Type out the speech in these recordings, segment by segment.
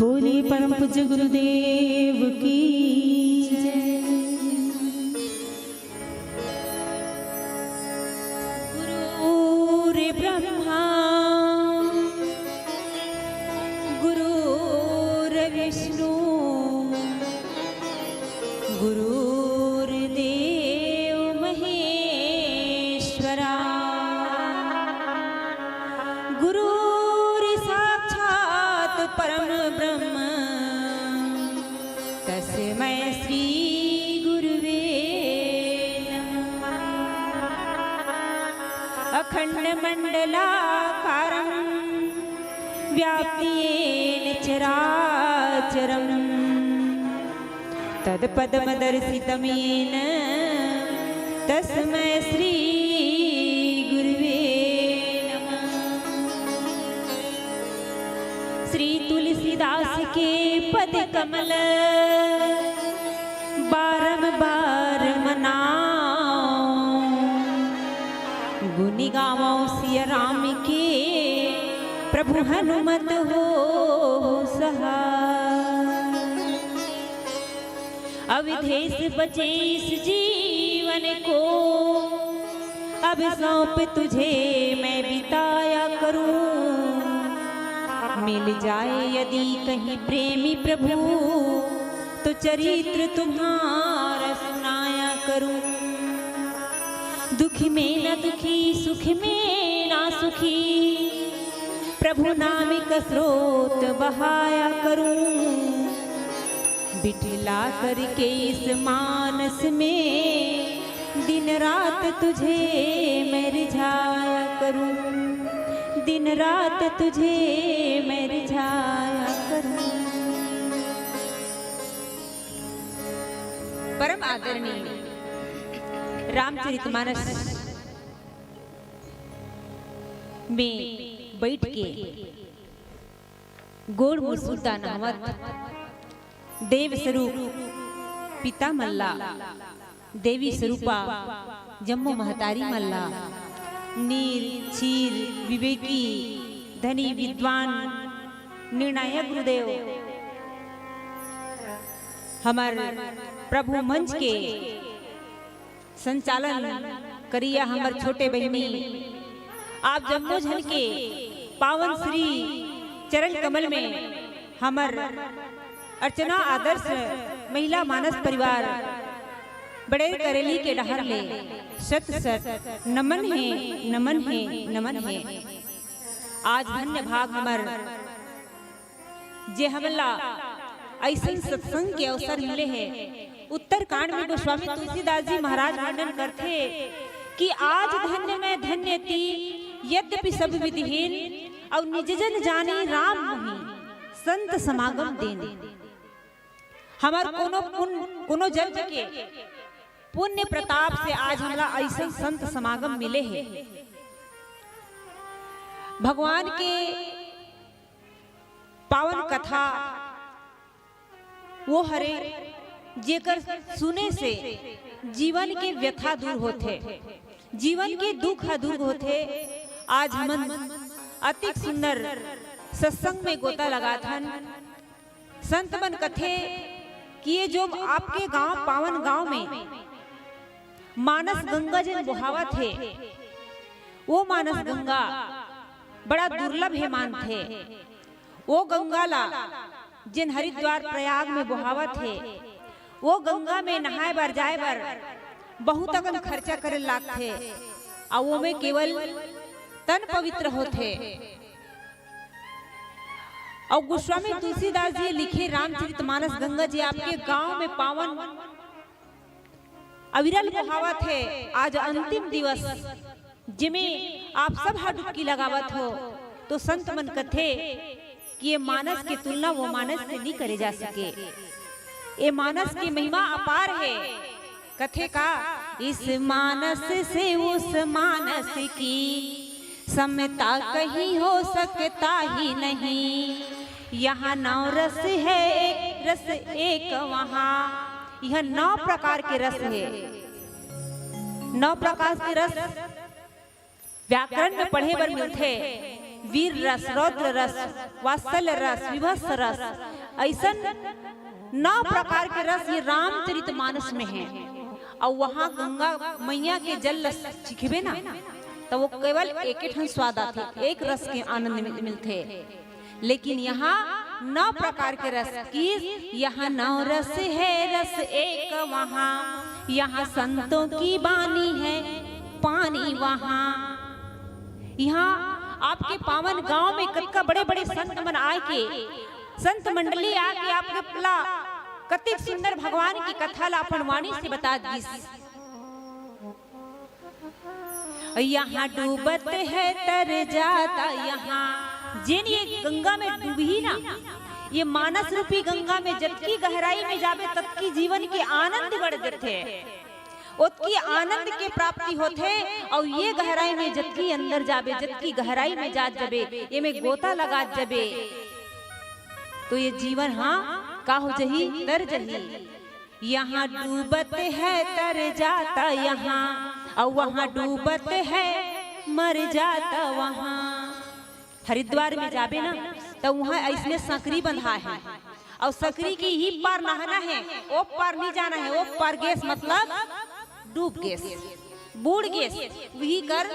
बोले परम पूज्य गुरुदेव की जय। गुरुर् ब्रह्मा गुरुर्विष्णु गुरुर्देव महेश्वरा गुरुर्साक्षात् परम ब्रह्म तस्मै श्री गुरुवे नमः। अखंड मंडलाकारं व्याप्तेन चराचरं तत्पदमदर्शितमेन तस्मै श्री गुरुवे नमः। श्री तुलसीदास के पद कमल बारंबार मनाओ, गुनि गावो सिया राम के प्रभु हनुमत हो सहाय। अविधेश बचे इस जीवन को, अब सौंप तुझे मैं बिताया करूं। मिल जाए यदि कहीं प्रेमी प्रभु, तो चरित्र तुम्हारा सुनाया करूं। दुख में न दुखी, सुख में ना सुखी, प्रभु नाम का स्रोत बहाया करूं। बिठला करके इस मानस में, दिन रात तुझे मैं रिझाया करूं। दिन रात तुझे मैं रिझाया करूं। परम आदरणीय रामचरितमानस में बैठ के गोड़ मुर्सुदा नहवत देव स्वरूप पिता मल्ला, देवी स्वरूपा जम्मू महतारी मल्ला, नीर क्षीर विवेकी धनी विद्वान निर्णायक गुरुदेव, हमार प्रभु मंच के संचालन करिया हमार छोटे बहनी, आप जम्मू झन के पावन श्री चरण कमल में हमार अर्चना आदर्श महिला मानस परिवार बड़े करेली के डहर ले शत शत नमन है, नमन है, नमन है। आज धन्य भाग हमार जे हमला ऐसा सत्संग के अवसर मिले हैं। उत्तरकांड में गोस्वामी तुलसीदास जी महाराज वर्णन करते कि आज धन्य में धन्य थी, यद्यपि सब विधिहीन और निज जन जाने राम मोहि संत समागम देने। हमार कोनो जन के पुण्य प्रताप से आज हमरा ऐसे संत समागम मिले हैं। भगवान के पावन कथा वो हरे जेकर सुने से जीवन के व्यथा दूर होते, जीवन के दुख दूर होते। आज हम अति सुंदर सत्संग में गोता लगा था। संत मन कथे कि ये जो आपके गांव पावन गांव में मानस गंगा जिन बहावा थे, वो मानस गंगा बड़ा दुर्लभ है मान थे। वो गंगा ला जिन हरिद्वार प्रयाग में बहावा थे, वो गंगा में नहाए बार जाए बार बहुत अगन खर्चा करे लाग थे, और वो में केवल तन पवित्र होते। और गोस्वामी तुलसीदास जी लिखे रामचरितमानस गंगा जी आपके गांव में पावन अविरल बहावत है। आज अंतिम दिवस जिमें आप सब हाथ डुबकी लगावत हो, तो संत मन कथे कि ये मानस की तुलना वो मानस से नहीं करे जा सके। ये मानस की महिमा अपार है। कथे का इस मानस से उस मानस की समता कहीं हो सकता ही नहीं। यहाँ 9 रस है, एक रस एक वहाँ। यह 9 प्रकार के रस है। 9 प्रकार के रस व्याकरण में पढ़े बर मिलते। वीर रस, रौद्र रस, वात्सल्य रस, विभत्स रस, ऐसा 9 प्रकार के रस ये रामचरितमानस में है। और वहाँ गंगा मैया के जल चिखबे ना तो वो केवल एक ठन स्वाद आते, एक रस के आनंद मिलते। लेकिन यहाँ 9 प्रकार के रस की, यहाँ 9 रस है, रस एक वहाँ, यहाँ संतों की बानी है, पानी वहाँ। यहाँ आपके पावन गांव में कतका बड़े बड़े संत मन आए के, संत मंडली आके आपके पला कतिक सुंदर भगवान की कथा ला अपन वाणी से बता दी। यहाँ डूबत है तर जाता, यहाँ जिन ये गंगा में डूबी ना, ये मानस रूपी गंगा में जबकि गहराई में जाबे तबकी जीवन के आनंद बढ़ जाते, उसकी आनंद के प्राप्ति होते। और ये गहराई में जबकि अंदर जाबे, जबकि गहराई में जा जबे, ये में गोता लगा जबे, तो ये जीवन हाँ का हो जही, तर जही। यहाँ डूबत है तर जाता यहाँ, और वहाँ डूबत है मर जाता वहाँ। हरिद्वार में जाबे ना तो वहाँ ऐसने सकरी बंधा है, और सकरी की ही पार नहाना है, वो पार नहीं जाना है, वो पार गेस मतलब डूब गेस, बूढ़ गेस, वही कर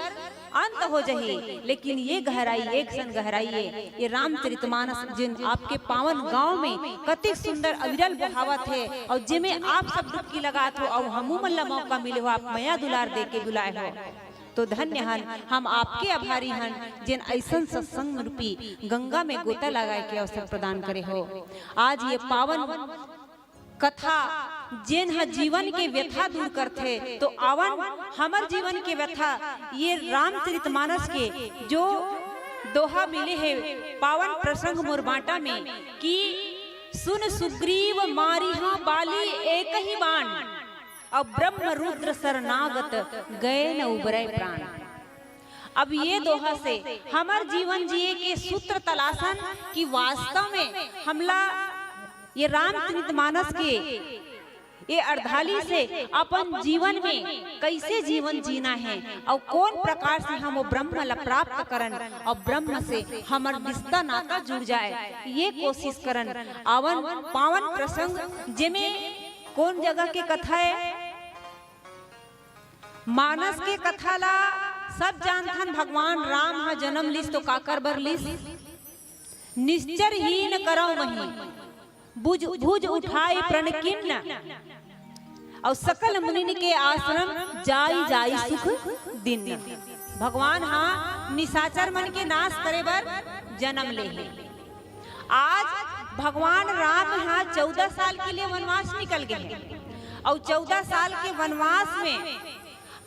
अंत हो जही। लेकिन ये गहराई, एक सन गहराई है ये रामचरितमानस, जिन आपके पावन गांव में कतिक सुंदर अविरल बहावत है, और जिमे आप सब डुबकी लगात हो, और हमू मल्ला मौका मिले हो, आप मया दुलार दे के बुलाए हो, तो धन्य हन, हम आपके आभारी हन, जिन ऐसन सत्संग रूपी गंगा में गोता लगाए के अवसर प्रदान करे हो। आज ये पावन कथा जिन ह जीवन के व्यथा दूर करते, तो आवन हमर जीवन के व्यथा ये रामचरितमानस के जो दोहा मिले है पावन प्रसंग मोर बाटा में, कि सुन सुग्रीव मारिहा बाली एक ही बाण, अब ब्रह्म रुद्र शरणागत गए न उबरे प्राण। अब ये दोहा से हमार जीवन जिए के सूत्र तलाशन कि वास्तव में हमला ये रामचरितमानस के ये अर्धाली से अपन जीवन में कैसे जीवन जीना है, और कौन प्रकार से हम वो ब्रह्म ला प्राप्त करन, और ब्रह्म से हमार रिश्ता नाता जुड़ जाए, ये कोशिश करन। आवन पावन प्रसंग जिमे कौन जगह के कथा है, मानस के कथा ला सब जानथन। भगवान राम हा जन्म लिस तो काकर बर लिस, निश्चर हीन करौ मही, बुझ भुज उठाए प्रण किन्न, और सकल मुनि के आश्रम जाई जाई सुख दिन। भगवान हाँ निशाचर मन के नाश करे बर जन्म ले है। आज भगवान राम हाँ 14 साल के लिए वनवास निकल गए, और 14 साल के वनवास में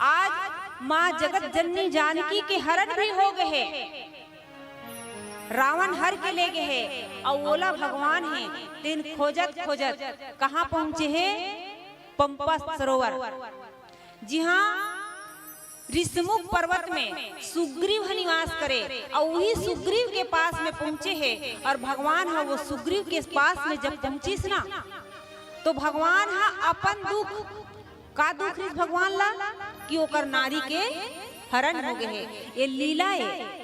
आज माँ जगत जननी जानकी के हरण भी हो गए हैं, रावण हर के ले गए हैं, और ओला भगवान है तीन खोजत खोजत कहाँ पहुंचे हैं, पंपा सरोवर। जी हाँ, ऋषमुख पर्वत में सुग्रीव निवास करे, और वही सुग्रीव के पास में पहुंचे हैं। और भगवान हा वो सुग्रीव के पास में जब पहुंचिस ना, तो भगवान हा अपन दुख का दुख रिस भगवान ला कि ओकर नारी के हरण हो गए है। ये लीला है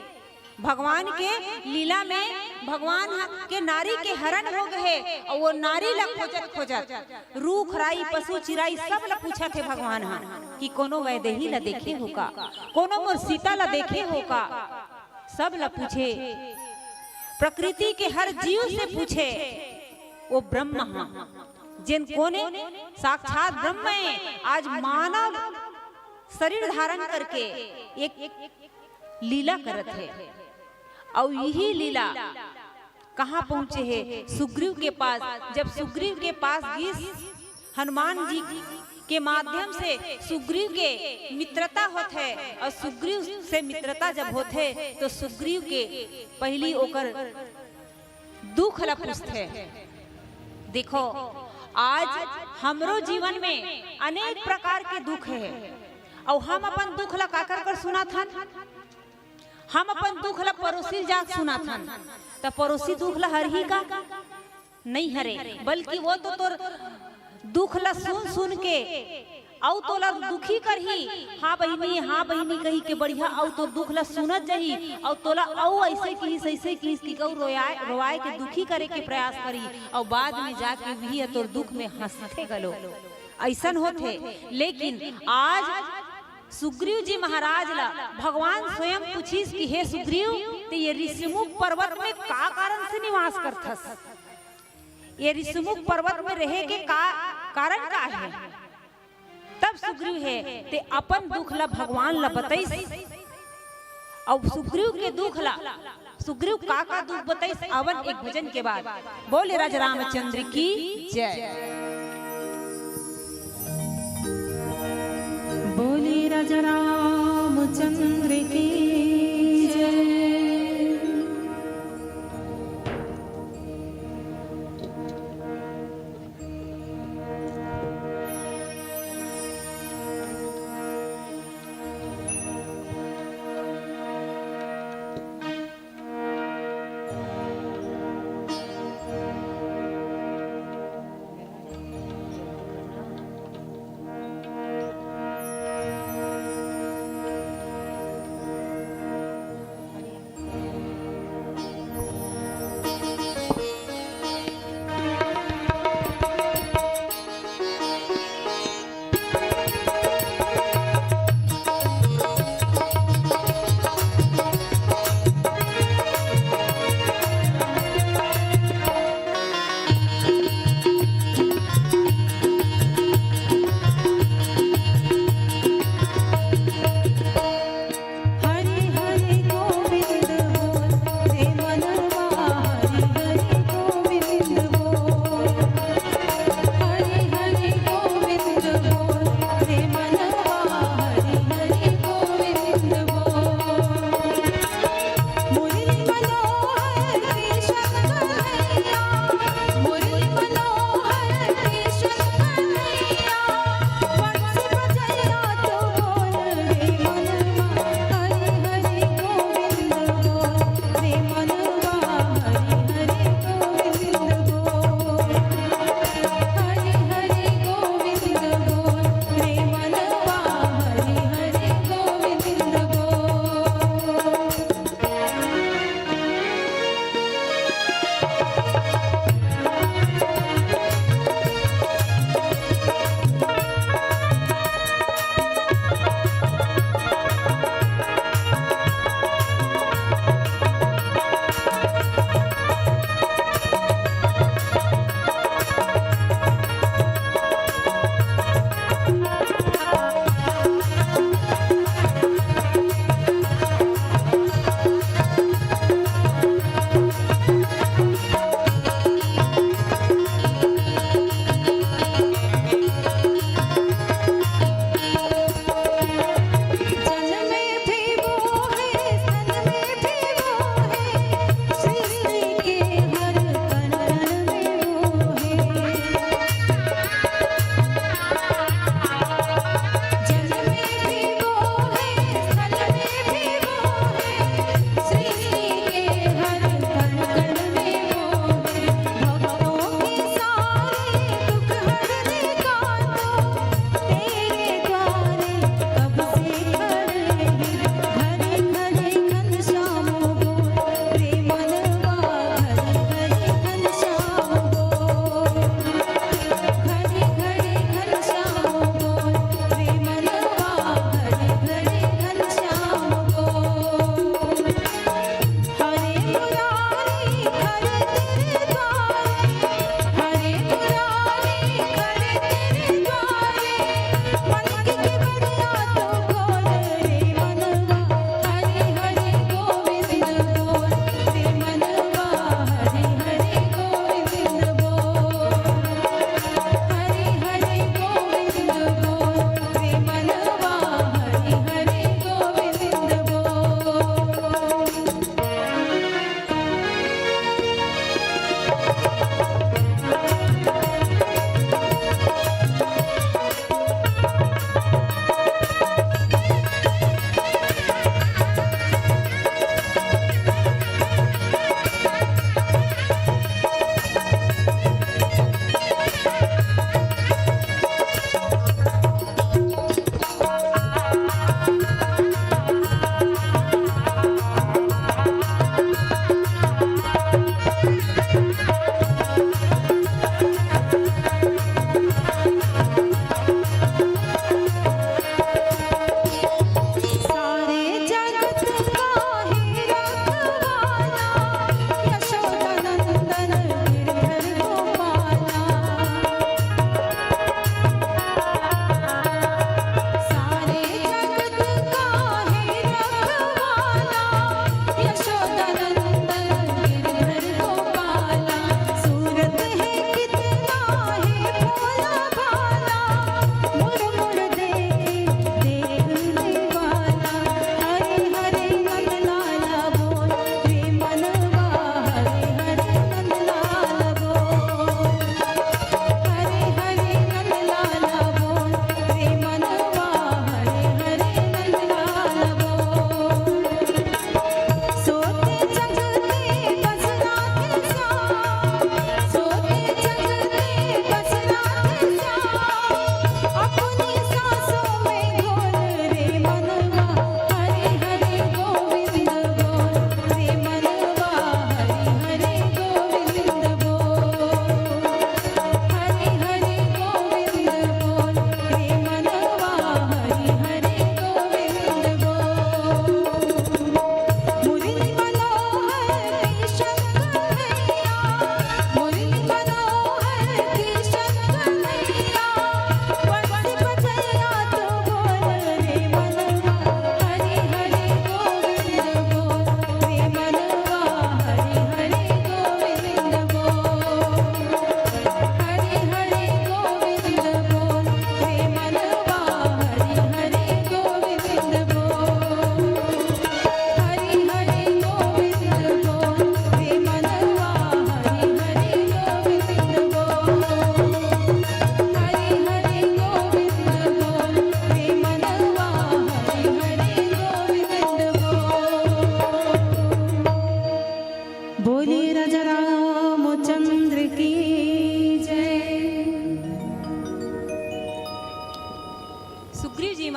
भगवान के, लीला में भगवान के नारी के हरण हो गए, और वो नारी ला खोजत खोजत रूख राई पशु चिराई सब ला पूछा थे भगवान हा कि कोनो वैदेही ला देखे हो का, कोनो मोर सीता ला देखे हो का, सब ला पूछे, प्रकृति के हर जीव से पूछे। वो ब्रह्म हा जिन कोने साक्षात ब्रह्म है, आज मानव शरीर धारण करके एक लीला करत है, और यही लीला कहाँ पहुंचे है, सुग्रीव के पास। जब सुग्रीव के पास गीस हनुमान जी के माध्यम से सुग्रीव के मित्रता होते है, और सुग्रीव से मित्रता जब होते है तो सुग्रीव के पहली ओकर दुख ला पूछते। देखो आज हमरो जीवन में अनेक प्रकार के दुख है, और हम अपन दुख ला काकर कर सुना था, हम अपन दुख ला पड़ोसी जाग सुना था, तो पड़ोसी दुख ला हर ही का नहीं हरे, बल्कि वो तो तोर दुख ला सुन सुन के औ तोला दुखी करही, हाँ बहिनी कही के बढ़िया औ तो दुख ला सुनत जही और तोला औ ऐसे की कौ रोवाए के दुखी करे के प्रयास करी और बाद में जाके भी तोर दुख में हंसते गलो, ऐसन होते। लेकिन आज सुग्रीव जी महाराज ला भगवान स्वयं पूछिस कि हे सुग्रीव, ते ये ऋषिमुख पर्वत में का कारण से निवास करथस, ये ऋषिमुख पर्वत में रहे के कारण का है। तब सुग्रीव है ते अपन दुख ला भगवान ला बताइस और सुग्रीव के दुख ला सुग्रीव का दुख बताइस अवन एक भजन के बाद। बोले राजा रामचंद्र की जय। बोले राजा रामचंद्र की जय।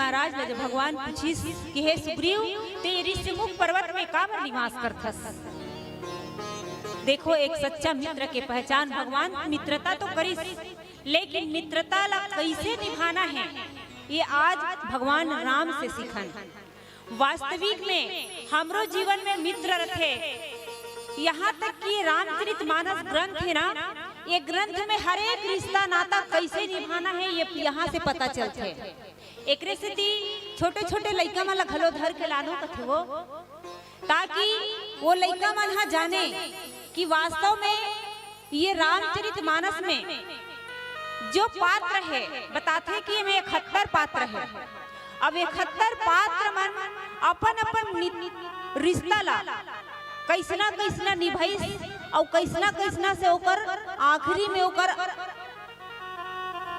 महाराज ने जब भगवान पूछिस कि हे सुग्रीव ते ऋषिमुख पर्वत में काबर निवास करथस। देखो एक सच्चा मित्र के पहचान भगवान मित्रता तो करिस, लेकिन मित्रता ला कैसे निभाना है ये आज भगवान राम से सीखन। वास्तविक में हमरो जीवन में मित्र रखे, यहाँ तक कि रामचरितमानस ग्रंथ है ना, ये ग्रंथ में हर एक रिश्ता नाता कैसे निभाना है ये यहाँ से पता चलते। एक रेसिपी छोटे छोटे लइका मन ला घलो धर के लानो कथे वो, ताकि वो लइका मन हा जाने कि वास्तव में ये रामचरितमानस में जो पात्र है बताते कि ये 71 पात्र है। अब 71 पात्र मन अपन अपन रिश्ता ला कैसना कैसना निभाइस और कैसना कैसना से ओकर आखिरी में ओकर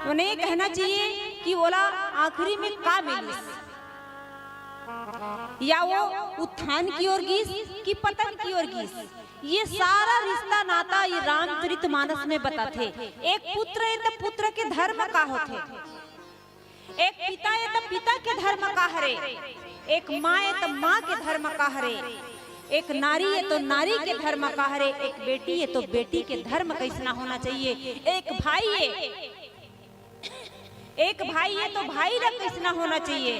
उन्हें कहना चाहिए कि बोला आखिरी में का मिलिस, या वो उत्थान की ओर गिस कि पतन की ओर गिस। ये सारा रिश्ता नाता ये रामचरितमानस में बताते। एक पुत्र है तो पुत्र के धर्म का होते, एक पिता है तो पिता के धर्म का हरे, एक माँ है तो माँ के धर्म का हरे, एक नारी है तो नारी के धर्म का हरे, एक बेटी है तो बेटी के धर्म कैसना होना चाहिए, एक भाई है तो भाई का कैसना होना चाहिए,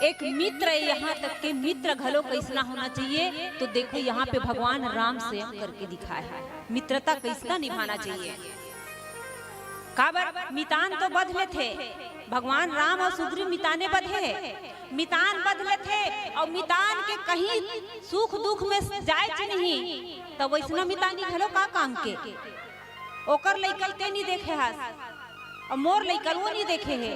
एक मित्र है यहाँ तक के मित्र घलो कैसना होना चाहिए। तो देखो यहाँ पे भगवान राम स्वयं करके दिखाया है मित्रता कैसना निभाना चाहिए। काबर मितान तो बदले थे, भगवान राम और सुग्रीव मिताने बधे, मितान बदले थे और मितान के कहीं सुख दुख में जाए नहीं, तो वैसना मितानी घलो का काम के ओकर लइकल ते नहीं देखे हास और मोर लइकल वो नहीं देखे है,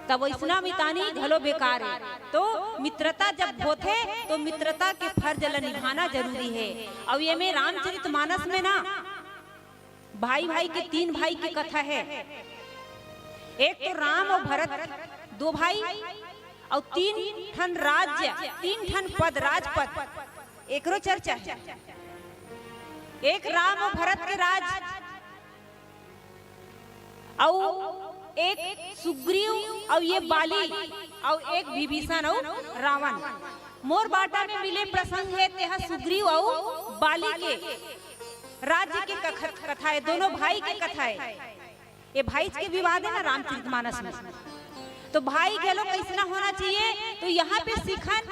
तब वैसना मितानी घलो बेकार है। तो मित्रता जब होते तो मित्रता के फर्ज ला निभाना जरूरी है। और ये में रामचरितमानस में ना भाई भाई के 3 भाई की कथा है, एक तो राम और भरत 2 भाई और 3 ठन राज्य 3 ठन पद राजपद एकरो चर्चा है। एक राम और भरत के राज और एक सुग्रीव और ये बाली और एक विभीषण और रावण। मोर बाटा में मिले प्रसंग है तेहा सुग्रीव और बाली के राज्य के कथा है, दोनों भाई के कथा है। ये भाई के विवाद है ना रामचरितमानस में, तो भाई के लोग कैसना होना चाहिए। तो यहाँ पे सीखन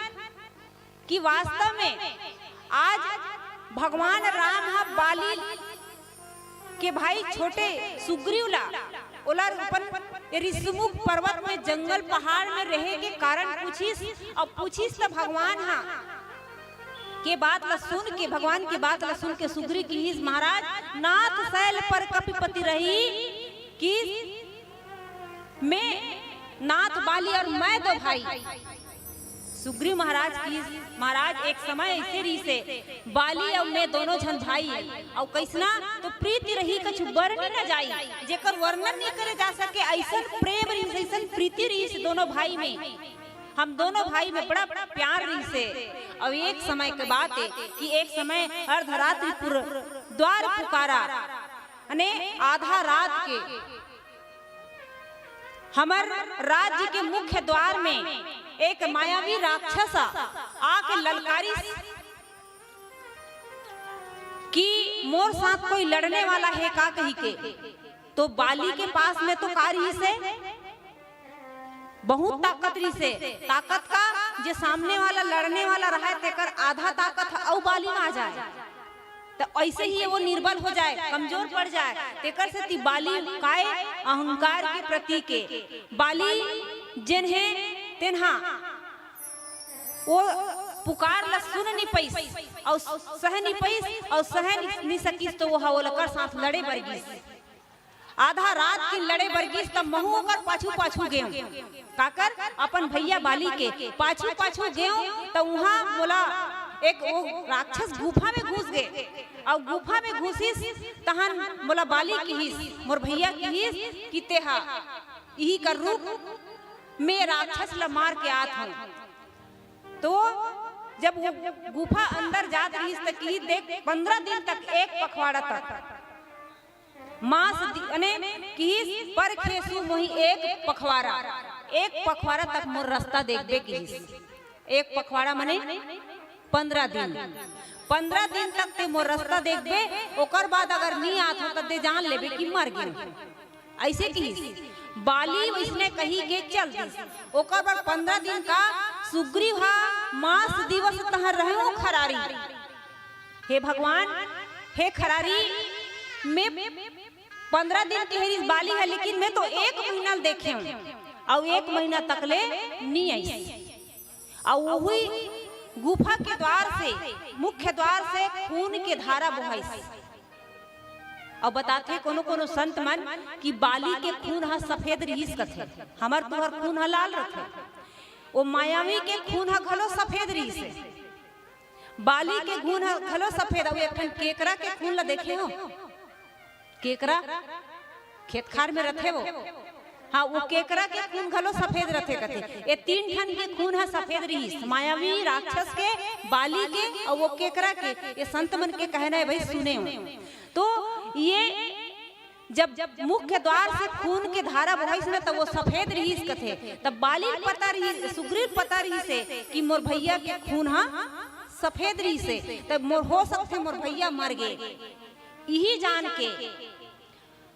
कि वास्तव में आज भगवान राम हा बाली के भाई छोटे सुग्रीव ला ओला अपन ऋषिमुख पर्वत में जंगल पहाड़ में रहे के कारण पूछिस तो भगवान हा के बात ला सुन के भगवान की बात ला सुन के सुग्रीव की हिस महाराज नाथ शैल पर कपिपति रही कि मैं नाथ बाली और मैं 2 भाई। सुग्रीव महाराज की महाराज एक समय ऐसे रही से बाली और मैं दोनों जन भाई और कैसना तो प्रीति रही कछ वर्णन न जाई, जेकर वर्णन नहीं करे जा सके ऐसा प्रेम रही ऐसा प्रीति रही से दोनों भाई में। हम दोनों भाई में बड़ा प्यार रही से। और एक समय के बात है कि एक समय अर्धरात्रि द्वार पुकारा अने आधा रात के हमार राज्य के मुख्य द्वार में एक मायावी राक्षस आके ललकारी कि मोर साथ कोई लड़ने वाला है का कही के। तो बाली के पास में तो कारी से बहुत ताकत रही से, ताकत का जो सामने वाला लड़ने वाला रहा है तेकर आधा ताकत औ बाली में आ जाए तो ऐसे ही वो निर्बल हो जाए, कमजोर पड़ जाए। तेकर से ती बाली काय अहंकार के प्रतीक के बाली जिन्हें तेन्हा वो पुकार ला सुन नहीं पैस और सह नहीं पैस और सह नहीं सकीस तो वो हवलकर साथ लड़े बरगिस। आधा रात की लड़े बरगिस तब महू कर पाछू पाछू गेहूं काकर अपन भैया बाली के पाछू पाछू गेहूं तो वहां बोला एक वो राक्षस गुफा में घुस गए और गुफा में घुसिस तहन बोला बाली की हिस मोर भैया की हिस कि तेहा यही कर रूप में राक्षस ला मार के आत हूं। तो जब वो गुफा अंदर जात रही तक देख 15 दिन तक एक पखवाड़ा तक किस पर खेसु मोहि एक पखवाड़ा तक मोर रास्ता देखबे किस। एक पखवाड़ा माने 15 दिन तक ते मोर रास्ता देखबे, ओकर बाद अगर नहीं आत हो तब जान लेबे कि मर गए। ऐसे किस बाली उसने कही के चल दिस। ओकर बाद 15 दिन का सुग्रीव हा मास दिवस तह रहे खरारी। हे भगवान, हे खरारी, मैं 15 दिन के हेरिस बाली है, लेकिन मैं तो 1 महीना देखे हूँ और 1 महीना तक ले नहीं आई। और वही गुफा के द्वार से, मुख्य द्वार से खून के धारा बहाई। और बताते कोनो संत मन कि बाली के खून हा सफेद रहीस कथे, हमार तुहर खून हा लाल रथे। वो मायावी के खून हा घलो सफेद रहीस, बाली के खून हा घलो सफेद। और एक केकरा के खून ला देखे हो, केकरा खेत खार में रथे वो, हाँ वो केकरा के खून घलो सफेद रथे कथे। ये 3 ठन के खून है सफेद रहीस, मायावी, राक्षस के, बाली के और वो केकरा के। ये संत मन के कहना है भाई, सुने हो। तो ये जब मुख्य द्वार से खून के धारा बहाइस में तब वो सफेद रहीस कथे। तब बाली पता रही, सुग्रीव पता रही से कि मोर भैया के खून हा सफेद रही से, तब मोर हो सकते मोर भैया मर गए। यही जान के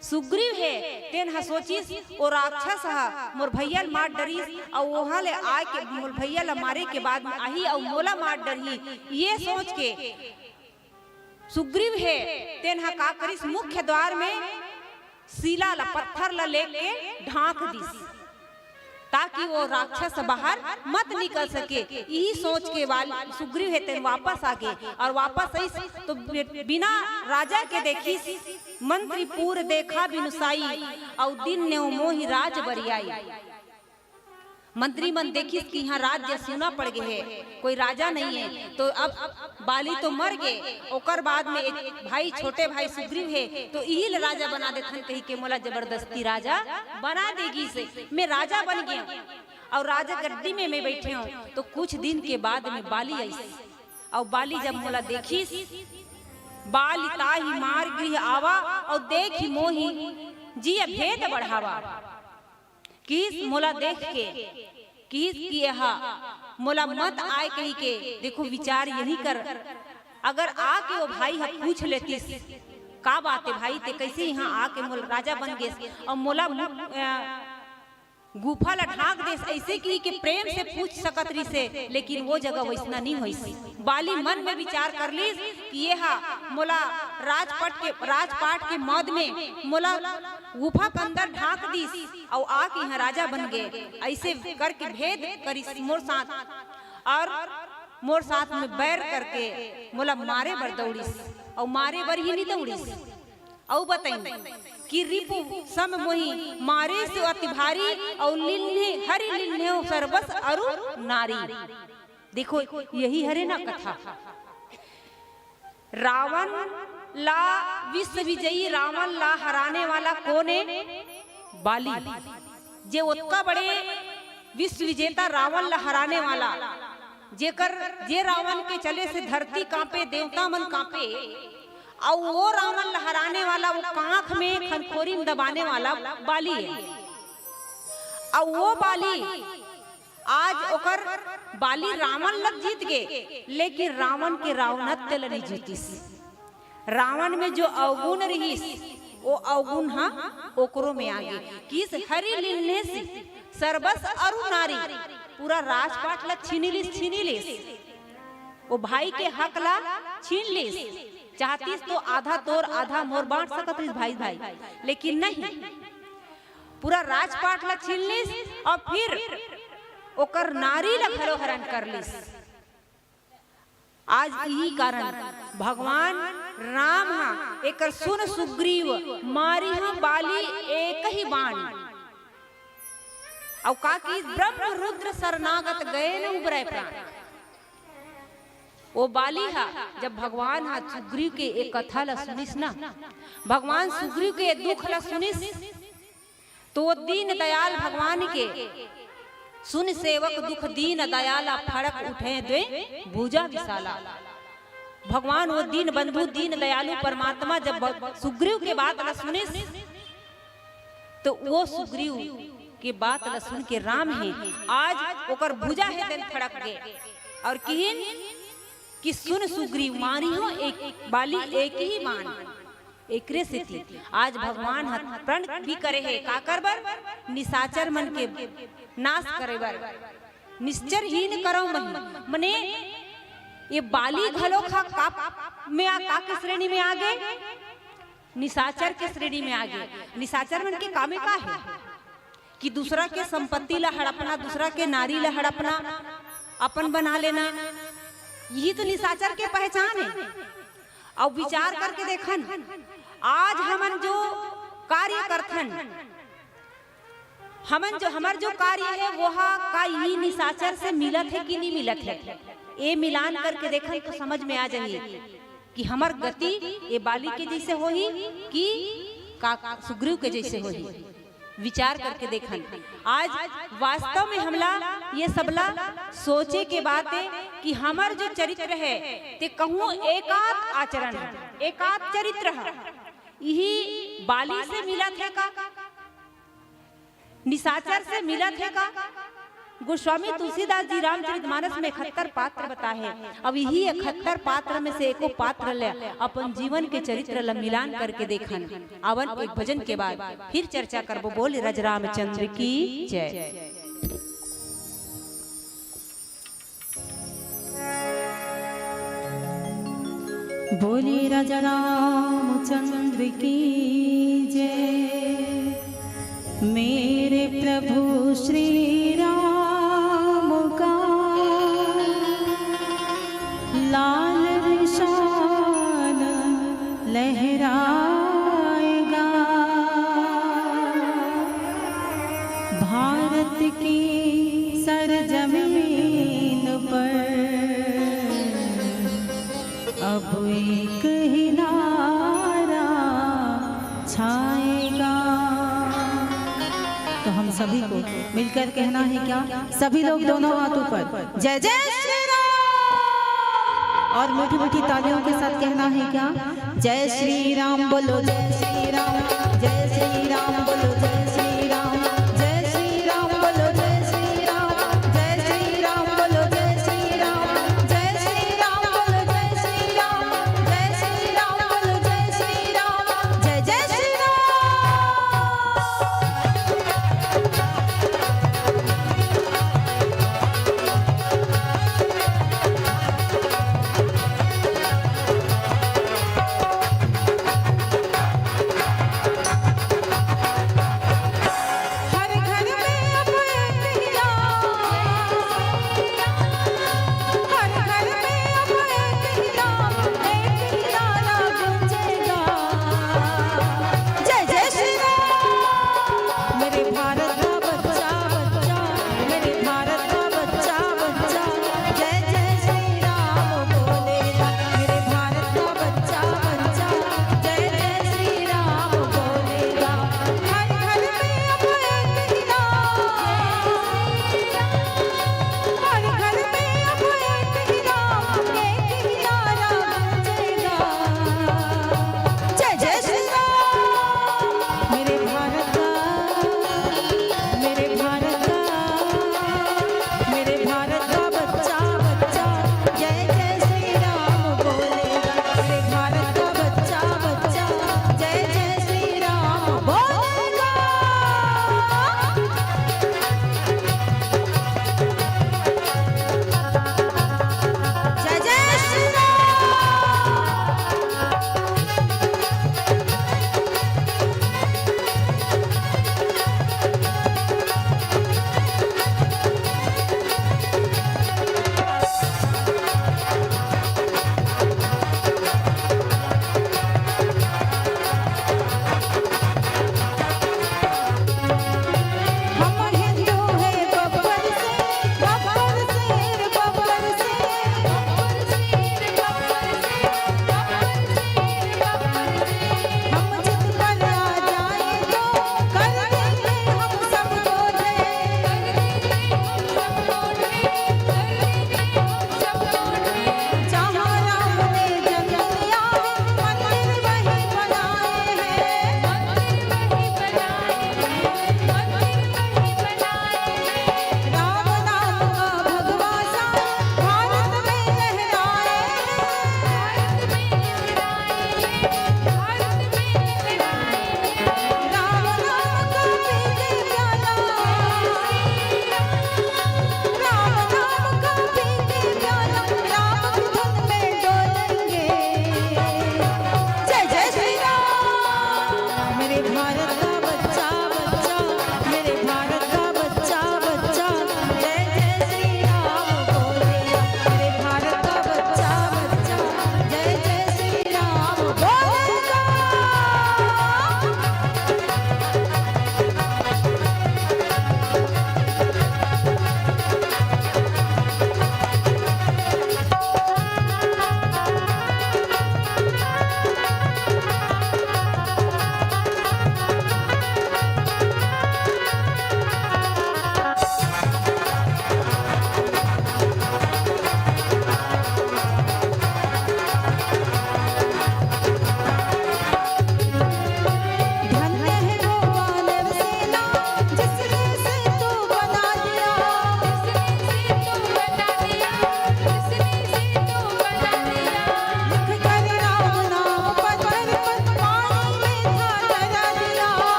सुग्रीव है तेन हा सोचिस ओ राक्षस हा मोर भैया मार डरीस और वहां ले आए के मोर भैया ला मारे के बाद में आही और मोला मार डरही। ये सोच के सुग्रीव है तेन हा का करिस, मुख्य द्वार में शिला ला, पत्थर ला लेके ढांक दिस ताकि वो राक्षस बाहर मत निकल सके। यही सोच के सुग्रीव है तेन वापस आ गए। और वापस आई तो बिना राजा के देखी मंत्री पूर देखा बिनुसाई और दिन ने मोहि राज बरियाई। मंत्री मन देखी कि यहाँ राज्य सुना पड़ गए है, कोई राजा नहीं है। तो अब बाली तो मर गए, ओकर बाद में एक भाई, छोटे भाई सुग्रीव है, तो यही राजा बना देथन कही के मोला जबरदस्ती राजा बना देगी से मैं राजा बन गया और राजा गद्दी में मैं बैठे हूँ। तो कुछ दिन के बाद में बाली आई और बाली जब मोला देखी, बाली ताही मार गृह आवा और देखी मोही जी भेद बढ़ावा। किस मोला देख के किस किए हा मोला मत आए कही के। देखो विचार यही कर, अगर आके वो भाई हा पूछ लेती का बात है भाई ते कैसे यहाँ आके मोल राजा बन गए और मोला गुफा ला ढाक देस, ऐसे की कि प्रेम से पूछ सकत रही से, लेकिन वो जगह वैसना नहीं हुई। बाली मन में विचार कर ली कि ये हा मोला राजपाट के मद में मोला गुफा के अंदर ढाक दीस और आके यहाँ राजा बन गए। ऐसे करके भेद करी मोर साथ और मोर साथ में बैर करके मोला मारे बर दौड़ीस और मारे बर ही नहीं दौड़ीस। और बताई कि रिपु सम मोही मारे से अति भारी और लिन्हे हरि लिन्हे सर्वस अरु नारी। देखो यही हरे ना कथा। रावण ला विश्व विजयी, रावण ला हराने वाला कौन है? बाली। जे उतना बड़े विश्व विजेता रावण ला हराने वाला, जे रावण के चले से धरती कांपे, देवता मन कांपे, और वो रावण लहराने वाला, वो कांख में खनखोरी में दबाने वाला बाली है। और वो बाली आज ओकर बाली रावण लग जीत गए, लेकिन रावण के रावणत्व नहीं जीतीस। रावण में जो अवगुण रहीस वो अवगुण हा ओकरो में आगे। किस हरि लिन्ने से सर्वस अरु नारी, पूरा राजपाट ला छीनी लिस, वो भाई के हक ला छीन लिस। चाहतीस तो आधा तोर आधा मोर बांट सकत रही भाई, लेकिन नहीं, पूरा राजपाट ला छीन लिस और फिर ओकर नारी ला घरो हरण कर लिस। आज यही कारण भगवान राम हा एकर सुन सुग्रीव मारी हा बाली एक ही बाण। और का की ब्रह्म रुद्र शरणागत गए न उबरे प्राण। वो बाली हा जब भगवान हा सुग्रीव के एक कथा ला सुनिस ना, भगवान सुग्रीव के दुख ला सुनिस, तो वो दीन दयाल भगवान के सुन सेवक दुख दीन दयाला फड़क उठे दे भुजा विशाला। भगवान वो दीन बंधु दीन दयालु परमात्मा जब सुग्रीव के बात ला सुने तो वो सुग्रीव के बात ला सुन के राम है आज ओकर भुजा है दिन थड़क गए और किहिन कि सुन सुग्रीव मानी हो एक बाली एक ही मान एकरे से थी आज भगवान प्रण भी करे है का करबर निशाचर मन के नाश करे बर निश्चरहीन करो मने ये बाली घलो खा का में आ का के श्रेणी में आगे निशाचर के श्रेणी में आगे निशाचर मन के कामे का है कि दूसरा के संपत्ति ला हड़पना दूसरा के नारी ला हड़पना अपन बना लेना यही तो निशाचर के पहचान है। और विचार करके देखन आज हमन जो कार्य करथन हमन जो हमार जो कार्य है वो का यही निशाचर से मिलत है कि नहीं मिलत है ये मिलान करके देखन तो समझ में आ जाइए कि हमार गति ये बाली के जैसे होही कि सुग्रीव के जैसे होही। विचार करके देखन आज वास्तव में हमला ये सबला सोचे के बात है कि हमार जो चरित्र है ते कहूँ एकात आचरण एकात चरित्र है यही बाली से मिला थे का निशाचर से मिला थे का। गोस्वामी तुलसीदास जी रामचरितमानस में 71 पात्र बताए अब यही 71 पात्र में से एको पात्र ले अपन जीवन के चरित्र ला मिलान करके देखन अवन एक भजन के बाद फिर चर्चा करबो। बोले रज रामचंद्र की जय। बोले राजा रामचंद्र की जय। मेरे प्रभु श्री राम का लाल निशान लहराएगा भारत की सरजमीन पर अब एक ही नारा छाएगा। तो हम सभी को मिलकर कहना है क्या, सभी लोग दोनों हाथों पर जय जय श्री राम और मीठी मीठी तालियों के साथ कहना है क्या, जय श्री राम बोलो जय श्री राम, जय श्री राम बोलो जय श्री राम, जय श्री राम बोलो जय श्री राम, जय श्री राम बोलो जय श्री राम, जय श्री राम बोलो जय श्री राम, जय श्री राम बोलो जय श्री राम, जय जय श्री राम।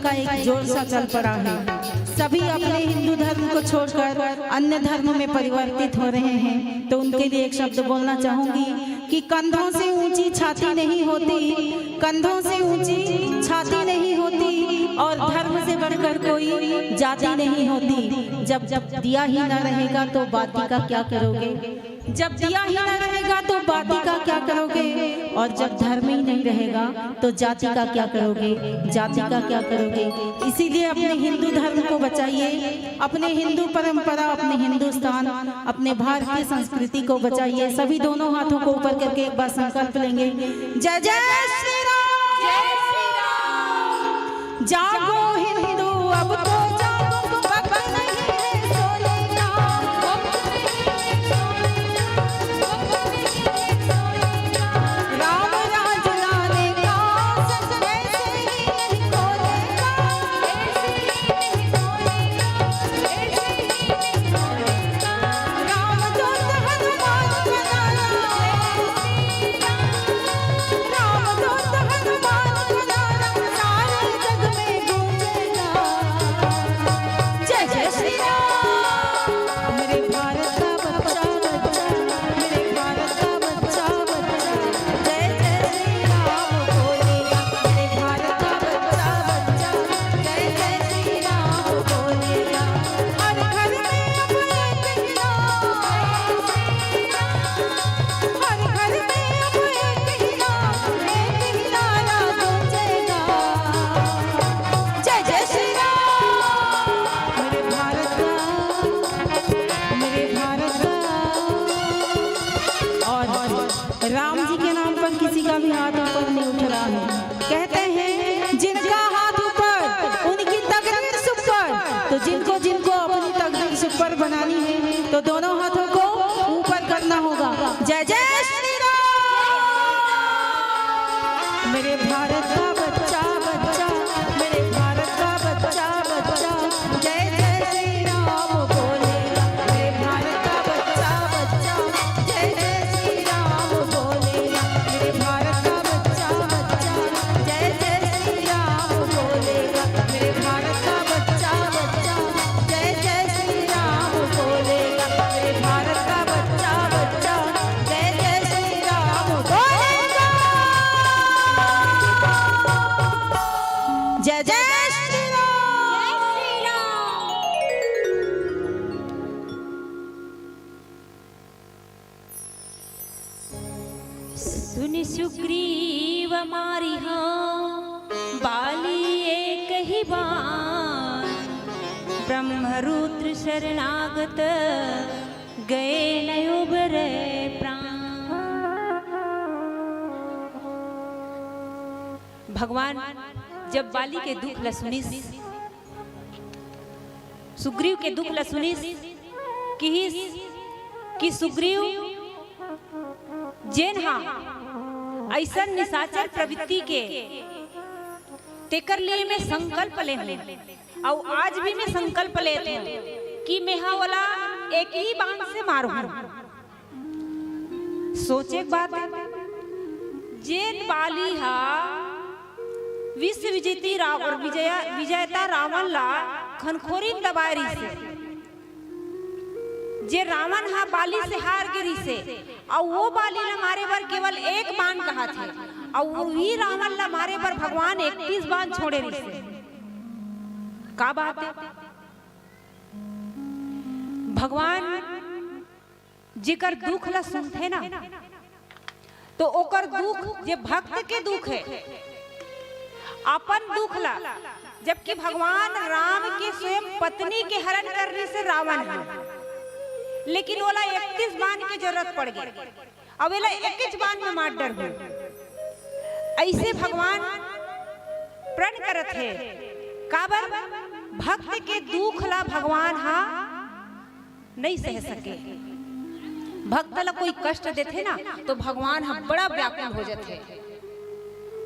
का एक जोर सा चल पड़ा है। सभी अपने हिंदू धर्म को छोड़कर अन्य धर्म में परिवर्तित हो रहे हैं। तो उनके लिए एक शब्द बोलना चाहूंगी कि कंधों से ऊंची छाती नहीं होती, कंधों से ऊंची छाती नहीं होती, और धर्म से बढ़कर कोई जाति नहीं होती। जब दिया ही ना रहेगा तो बाती का क्या करोगे, जब दिया ही ना रहेगा तो बाती का क्या करोगे, और जब धर्म ही नहीं रहेगा तो जाति का क्या करोगे, जाति का क्या करोगे। इसीलिए अपने हिंदू धर्म को बचाइए, अपने हिंदू परंपरा, अपने हिंदुस्तान, अपने भारतीय संस्कृति को बचाइए। सभी दोनों हाथों को ऊपर करके एक बार संकल्प लेंगे। जय जय श्री राम, जय श्री राम। जागो हिंदू अब तो जागो, वक्त नहीं है सोने का, राम राज लाने का सच ऐसे ही नहीं खोलेगा, राम दूत हनुमान बनाना, राम दूत हनुमान बनाना, सारे जग में गूंजेगा। जय जय श्री राम। मेरे भारत का बच्चा बच्चा, मेरे भारत का बच्चा बच्चा, जय जय श्री राम बोलेगा। मेरे भारत का बच्चा बच्चा, जय जय श्री राम बोलेगा। हर घर में अब एक ही नाम, हर घर में अब एक ही नाम, एक ही नारा गूंजेगा। जय जय श्री राम। मेरे भारत का, मेरे भारत का। और राम जी के नाम पर किसी का भी हाथ ऊपर नहीं उठ रहा है। कहते हैं जिनका हाथ ऊपर उनकी तकदीर सुपर। तो जिनको जिनको अपनी तकदीर सुपर बनानी है तो दोनों हाथों को ऊपर करना होगा। जय जय श्री राम। मेरे भारत का बच्चा बच्चा, मेरे भारत का बच्चा बच्चा, जय जय श्री राम बोलेगा। मेरे भारत का बच्चा बच्चा, जय जय श्री राम बोलेगा। मेरे भारत का बच्चा बच्चा, जय जय श्री राम बोलेगा। मेरे भारत का बच्चा बच्चा, जय जय श्री राम बोलेगा। मेरे भारत का बच्चा बच्चा, जय जय श्री राम बोलेगा। जय जय श्री राम, जय श्री राम। सुन सुग्रीव मारी हाँ बाली एक ही बार, ब्रह्मरुद्र शरणागत गए न उबरे प्राण। भगवान जब बाली के दुख ल सुनिस, सुग्रीव के दुख ल सुनिस कि सुग्रीव जेन हा ऐसा निशाचर प्रवृत्ति के तेकर लिए मैं संकल्प ले और आज भी मैं संकल्प लेते हूँ कि मैं हा वाला एक ही बाण से मारू। सोचे बात जेन बाली हा विश्व विजेती और विजेता रावण ला खनखोरी दबारी से, जे रावण हा बाली से हार गिरी से, और वो बाली ला मारे पर केवल एक बाण कहा थे, और वही रावण ला मारे पर भगवान 31 बाण छोड़े रही से। का बात है? भगवान जेकर दुख ला सुनते ना तो ओकर दुख जे भक्त के दुख है, अपन दुख ला, जबकि भगवान राम के स्वयं पत्नी के हरण करने से रावण है, लेकिन ओला 31 बाण की जरूरत पड़ गई, अब एला 21 बाण में मार डर हुई। ऐसे भगवान प्रण करत है काबर भक्त के दुख ला भगवान हा नहीं सह सके। भक्त ला कोई कष्ट देते ना तो भगवान हा बड़ा व्याकुल हो जाते।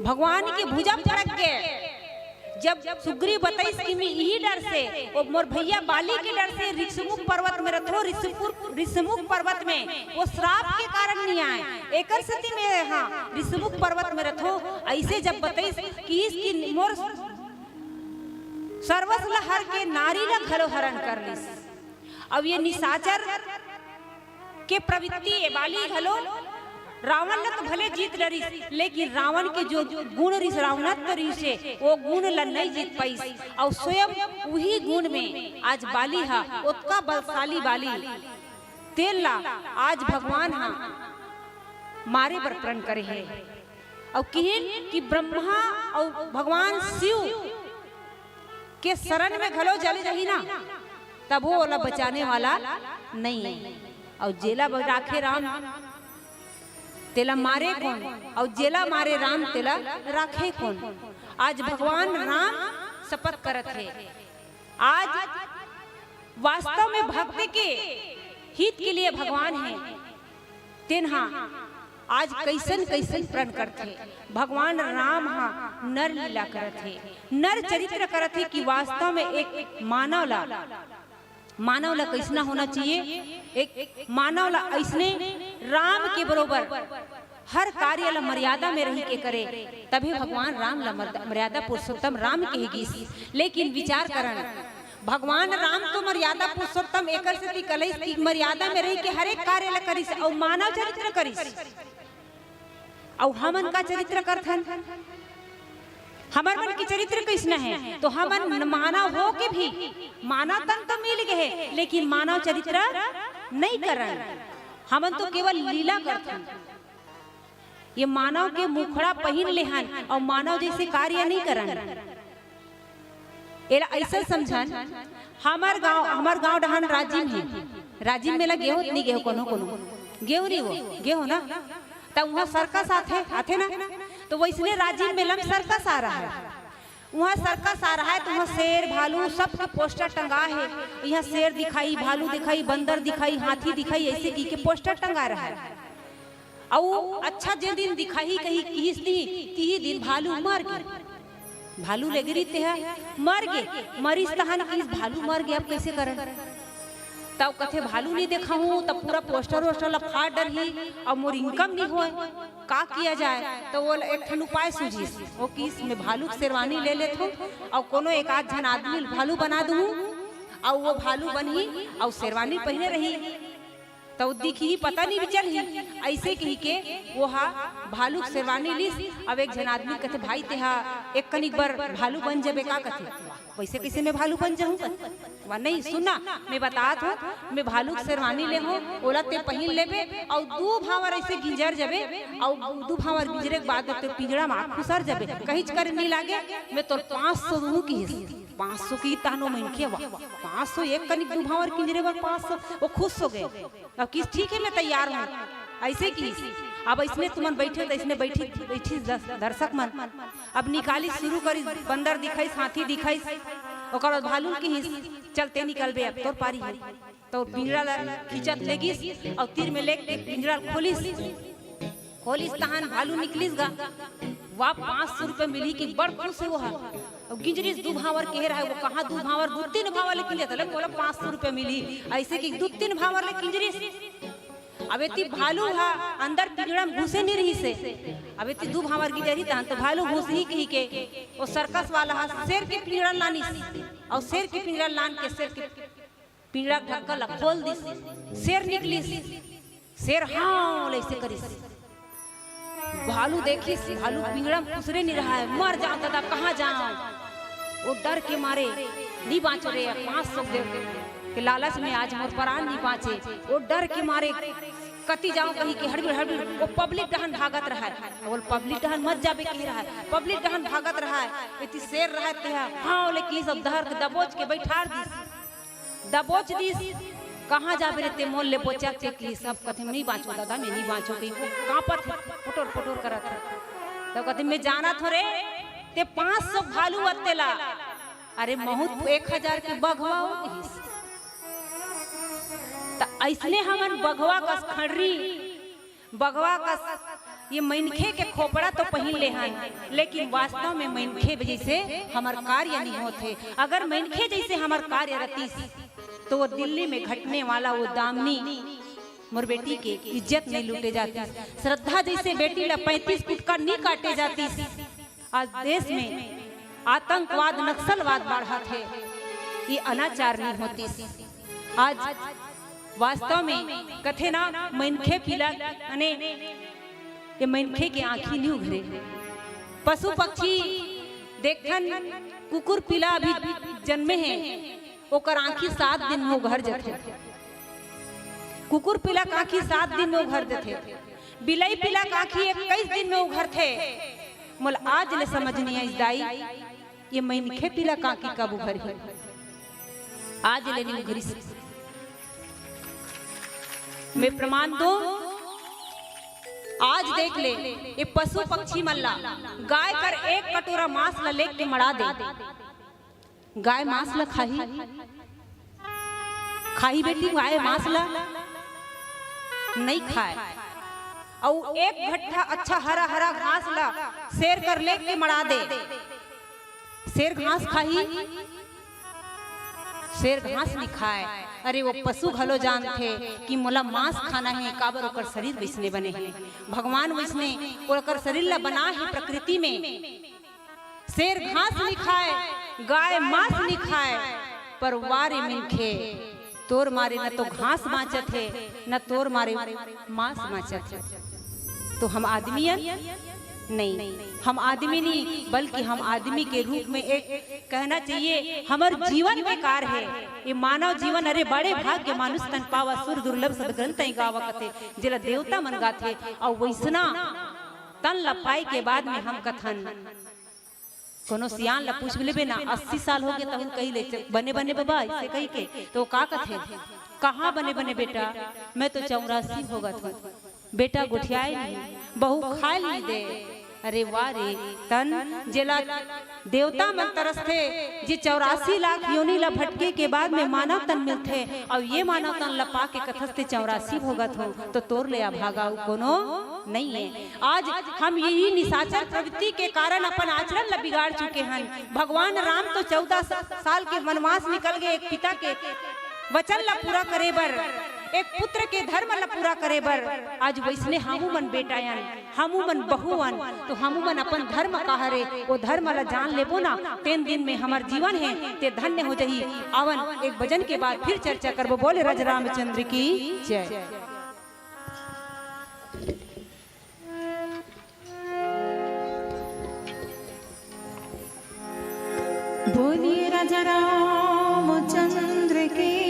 भगवान की भुजा फड़क गए जब सुग्रीव बताइस कि मैं यही डर से वो मोर भैया बाली के डर से ऋषमुख पर्वत में रथो, ऋषमुख पर्वत में वो श्राप के कारण नहीं आए, एकर सती में हाँ ऋषमुख पर्वत में रथो। ऐसे जब बताइस कि इसकी मोर सर्वस ला हर के नारी ला घलो हरण कर लिस। अब ये निशाचर के प्रवृत्ति ए बाली घलो रावण ने तो भले जीत डरिस, लेकिन रावण के जो गुण रिस रावणत्व रिसे वो गुण ला नहीं जीत पाइस। और स्वयं वही गुण में आज बाली हा उतका बलशाली बाली तेल ला आज भगवान हा मारे पर प्रण करे है। और कहिन कि ब्रह्मा और भगवान शिव के शरण में घलो जले रही ना, तब वो वाला बचाने वाला नहीं। और जेला राखे राम तेला मारे कौन, और जेला मारे राम तेला राखे कौन। आज भगवान राम शपथ करत है, आज वास्तव में भक्त के हित के लिए भगवान है। तेन्हा आज कैसन कैसन प्रण करते भगवान राम हा नर लीला करत है, नर चरित्र करत है कि वास्तव में एक मानव ला कैसना होना चाहिए। एक मानव ला ऐसने राम के बरोबर हर कार्य ला मर्यादा में रही के करे, तभी भगवान राम ला मर्यादा पुरुषोत्तम राम कहेगी। लेकिन विचार करन भगवान राम तो मर्यादा पुरुषोत्तम एकर से कलैस की मर्यादा में रही के हर एक कार्य ला करिस और मानव चरित्र करिस। और हमन का चरित्र करथन, हमार मन की चरित्र कैसना है तो हमन मानव हो के भी मानव तन तो मिल गए, लेकिन मानव चरित्र नहीं करन। हमन तो केवल लीला करथन। ये मानव के मुखड़ा पहन लेहन और मानव जैसे कार्य नहीं करन। एला ऐसा समझन हमार गांव डहान राजीव है, राजीव में गेहूं नहीं गेहूं कोनो गेहूं नहीं वो गेहूं ना, तब वहाँ सर्कस आते ना, तो वैसने राजीव मेला में सर्कस आ रहा है। वहाँ सर्कस आ रहा है तो वहाँ शेर भालू सब के पोस्टर टंगा है। यहाँ शेर दिखाई, भालू दिखाई, बंदर दिखाई, हाथी दिखाई, ऐसे की के पोस्टर टंगा रहा है। और अच्छा जे दिन दिखाई कही ती दिन भालू मर गए, भालू ले गिरी ते मर गए, मरीज तहन किस भालू मर गए, अब कैसे करन। तब कथे भालू नहीं देखा हूँ, तब पूरा पोस्टर वोस्टर ला फाड़ डरही और मोर इनकम नहीं होए, का किया जाए। तो वो एक ठन उपाय सूझी, वो किस में भालू की शेरवानी ले लेत हूँ और कोनो एक आध जन आदमी भालू बना दूँ और वो भालू बनी और शेरवानी पहने रही। तो दिखी पता नहीं भी चल ही ऐसे कही के वो हा भालू शेरवानी लिस। अब एक जन आदमी कथे भाई तेहा एक कनिक बार भालू बन जाबे, का कथे वैसे कैसे मैं भालू बन जाऊँ। वह नहीं सुना, मैं बतात हूँ, मैं भालू शेरवानी ले हूँ, ओला ते पहन लेबे और दू भावर ऐसे गिंजर जाबे और दू भावर गिंजरे के बाद ते पिंजरा में खुसर जाबे, कहीं कर नहीं लागे। मैं तो 500 दूँ की 500 की तानो में इनके 500 एक कनिक दू भावर किंजरे पर 500 वो खुश हो गए। अब किस ठीक है मैं तैयार हूँ ऐसे की। अब इसने तुमन बैठे तो इसने बैठी दर्शक मन अब निकाली शुरू करी, बंदर दिखाई, हाथी दिखाई, ओकर बाद भालू की चलते निकलबे। अब तोर पारी है तो पिंजरा खींचत लेगिस और तीर में लेके पिंजरा खोलिस तहान भालू निकलिस गा। वह 500 रुपए मिली कि बड़ खुश है। वो गिंजरी दू भावर कह रहा है, वो कहाँ दू भावर 2-3 भावर लेकिन जाता है, बोला 500 रुपए मिली ऐसे कि 2-3 भावर ले किंजरी। अब इतनी भालू हा अंदर पिंजरा में घुसे नहीं रही से, अब इतनी दू भावर गिंजरी तहन तो भालू घुस ही कही के वो सर्कस वाला हा शेर के पिंजरा लानी और शेर के पिंजरा लान के शेर के पिंजरा ढक्कन खोल दी, शेर निकली, शेर हाँ ऐसे करी। भालू देखी भालू पिंजरा में खुसरे नहीं रहा है, मर जाओ दादा कहाँ जाओ। वो डर के मारे नहीं बाँचो रे, 500 के लालच में आज मोर प्राण नहीं बाँचे। वो डर के मारे कती जाओ कहीं के हड़बड़ वो पब्लिक डहन भागत रहा है, वो पब्लिक डहन मत जाबे कह रहा है, पब्लिक डहन भागत रहा है। इतनी शेर रहते हैं हाँ लेकिन सब धर के दबोच के बैठार दबोच दीस। कहाँ जाबे रे ते मोल ले बोचा चेकली सब कथे नहीं बाँचो दादा, मैं नहीं बाँचो कहीं कांपत पटोर पटोर करत है। तब कथे मैं जाना थोड़े ते 500 भालू अतेला, अरे बहुत 1000 के बघवा हो तो ऐसने हमन बघवा का खड़री बघवा का ये मनखे के खोपड़ा तो पहन ले हैं, लेकिन वास्तव में मनखे जैसे हमार कार्य नहीं होते। अगर मनखे जैसे हमार कार्य रहती तो वो दिल्ली में घटने वाला वो दामनी मोर बेटी के इज्जत नहीं लूटे जाती, श्रद्धा जैसे बेटी ला 35 फुट का नहीं काटे जाती। आज देश में आतंकवाद नक्सलवाद बढ़ा थे, ये अनाचार नहीं होती। आज वास्तव में कथे ना मनखे पीला अने ये मनखे के आँखी नहीं उघरे। पशु पक्षी देखन कुकुर पीला अभी जन्मे हैं, ओकर आँखी 7 दिन में उघर जाते। कुकुर पीला का आँखी 7 दिन में उघर देते, बिलाई पीला का आँखी 21 दिन में उघर थे। मोल आज ले समझ नहीं आई दाई ये मनखे पीला का आँखी कब उघर है, आज ले नहीं उघरी। मैं प्रमाण दो, आज देख ले ये पशु पक्षी मल्ला गाय कर 1 कटोरा मांस ला लेके के मड़ा दे। गाय मांस ला खाही बेटी, गाय मांस ला नहीं खाए। और 1 घट्टा अच्छा हरा हरा घास ला शेर कर लेके के मड़ा दे। शेर घास खाही, शेर घास नहीं खाए। अरे वो पशु घलो जानते कि मोला मांस खाना है, काबर ओकर शरीर वैसने बने हैं, भगवान वैसने ओकर शरीर ला बना है प्रकृति में। शेर घास नहीं खाए, गाय मांस नहीं खाए, पर वारे मिनखे तोर मारे न तो घास बाँचत है, न तोर मारे मांस बाँचत है। तो हम आदमी नहीं, हम आदमी नहीं बल्कि हम आदमी के रूप में एक कहना चाहिए हमार जीवन बेकार है। ये मानव जीवन अरे बड़े भाग्य मानुष तन पावा, सुर दुर्लभ सदग्रंथ गावा कथे, जिला देवता मन गाथे। और वैसना तन लपाई के बाद में हम कथन कोनो सियान ला पूछ लेबे ना 80 साल हो गए तब कही ले बने बने बाबा ऐसे कही के, तो का कथे कहाँ बने बने बेटा, मैं तो 84 हो गया था बेटा, गुठियाए नहीं, बहू खाए नहीं दे। अरे वाह रे तन जेला देवता मन तरस थे जी 84 लाख योनि ला भटके के बाद में मानव तन मिलते, और ये मानव तन लपा के कथस्ते 84 भोगत हो, तो तोर ले भागा कोनो नहीं है। आज हम यही निशाचर प्रवृत्ति के कारण अपन आचरण ला बिगाड़ चुके हैं। भगवान राम तो 14 साल के वनवास निकल गए, एक पिता के वचन ला पूरा करे बर, एक पुत्र के धर्म ला पूरा करे बर। आज वैसने हमू मन बेटायन, हमू मन बहुवन, तो हमू मन अपन धर्म कहा रे वो धर्म ला जान लेबो ना, 3 दिन में हमार जीवन है ते धन्य हो जाही। आवन एक भजन के बाद फिर चर्चा करबो। बोले राज रामचंद्र की जय। बोलिए राजा रामचंद्र की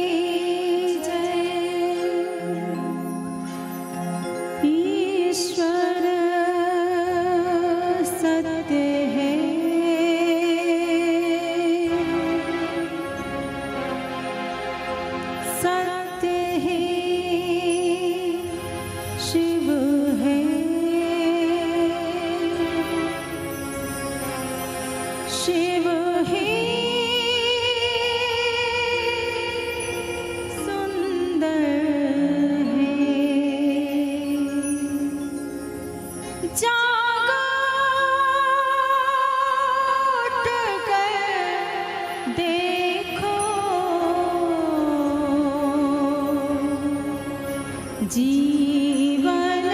जीवन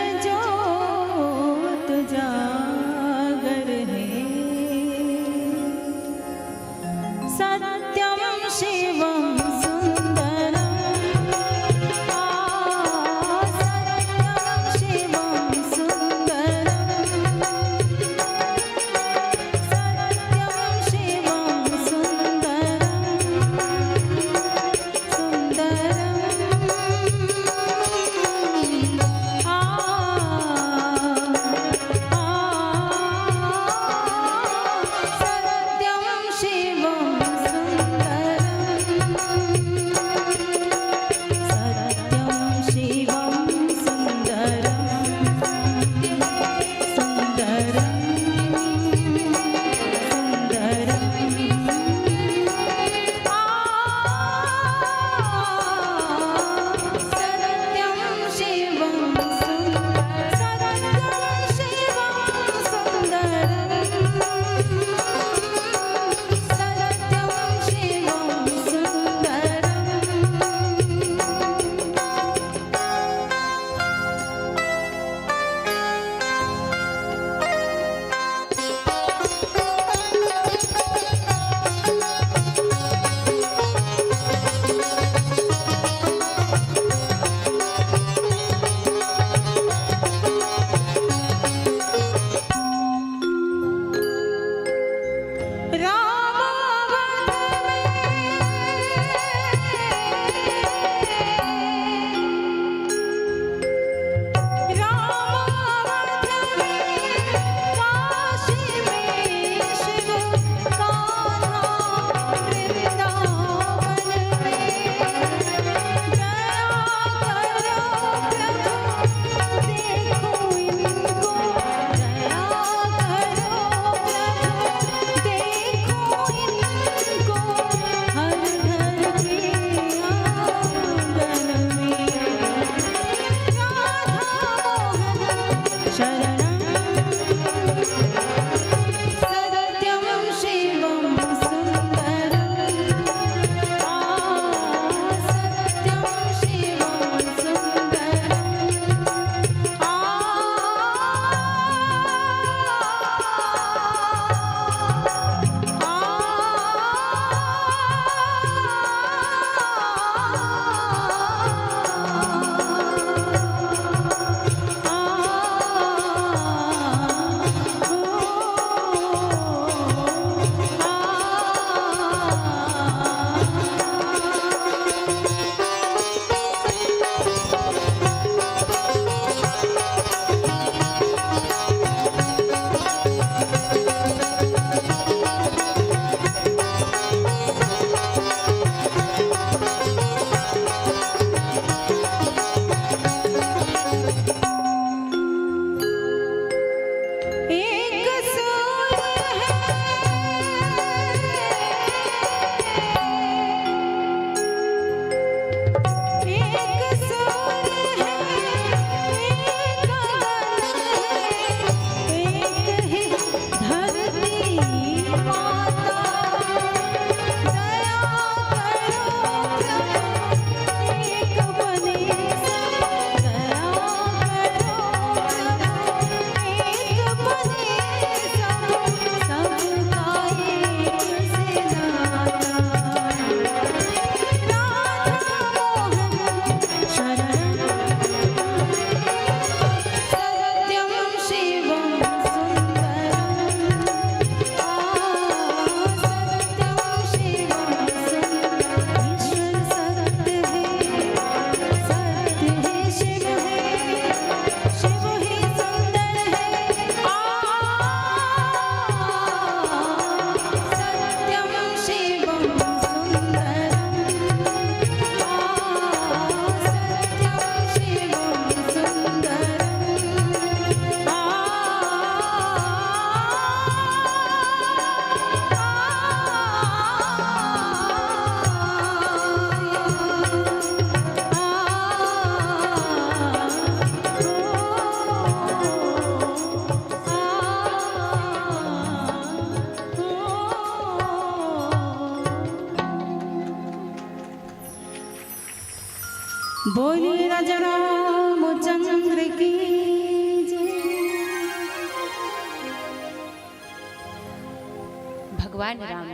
भगवान राम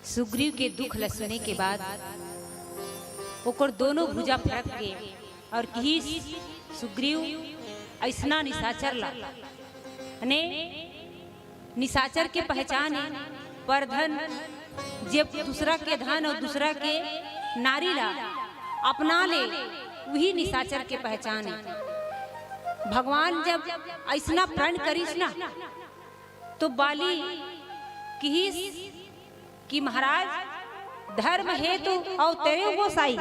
सुग्रीव के दुख लसने के बाद ओकर दोनों भुजा फरक के और कही सुग्रीव ऐसना निशाचर ला ने निशाचर के पहचान है पर धन जब दूसरा के धन और दूसरा के नारी ला अपना ले वही निशाचर के पहचान है। भगवान जब ऐसना प्रण करीस ना तो बाली कहिस कि महाराज धर्म हेतु और तेरे गोसाई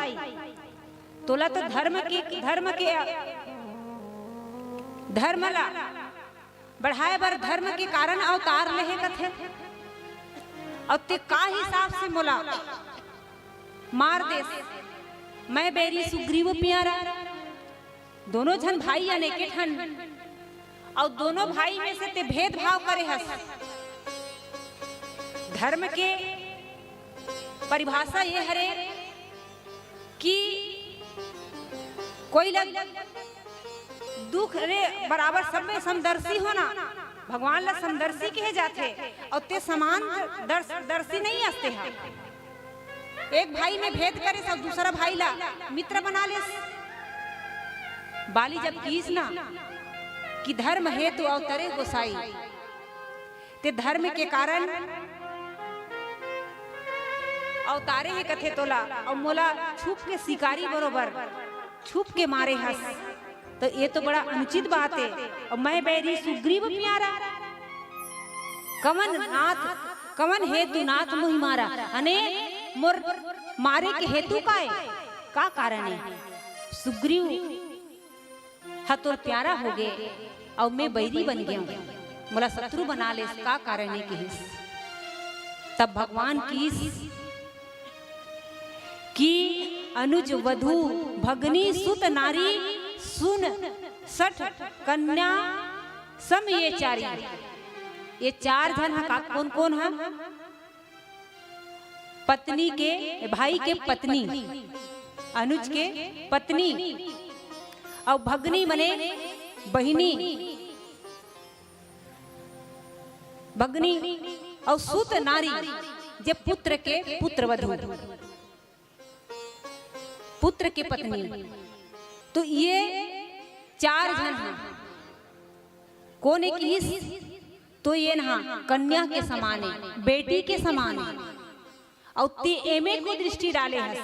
तोला तो धर्म के धर्म ला बढ़ाए बर धर्म के कारण अवतार लेहे कथे और ते का हिसाब से मोला मार दे। मैं बेरी सुग्रीव प्यारा दोनों जन भाई अनेके ठन और दोनों भाई में से ते भेदभाव करे हस। धर्म के परिभाषा ये हरे कि कोई लग दुख रे बराबर सब में समदर्शी होना भगवान ला समदर्शी कहे जाते और ते समान दर्शी नहीं आते हैं। एक भाई में भेद करे सब दूसरा भाई ला मित्र बना ले। बाली जब कीस ना कि धर्म हेतु अवतरे गोसाई ते धर्म के कारण अवतारे है कथे तोला और मोला छुप के शिकारी बरोबर छुप के मारे हस तो ये तो बड़ा अनुचित बात है। और मैं बैरी सुग्रीव प्यारा कवन हेतु नाथ मोहि मारा अने मोर मारे के हेतु का कारण है। सुग्रीव हतोर प्यारा हो गए और मैं बैरी बन गया मोला शत्रु बना ले का कारण है कि तब भगवान की अनुज वधु भगनी सुत नारी सुन सठ कन्या सम ये चारी। ये चार जन है कौन कौन है? पत्नी के भाई के पत्नी अनुज के पत्नी और भगनी मने बहिनी भगनी और सुत नारी जे पुत्र के पुत्र वधु पुत्र के पत्नी। तो ये चार जन हैं कौन एक तो ये ना कन्या के समान है बेटी के समान है और ते एमे को दृष्टि डाले है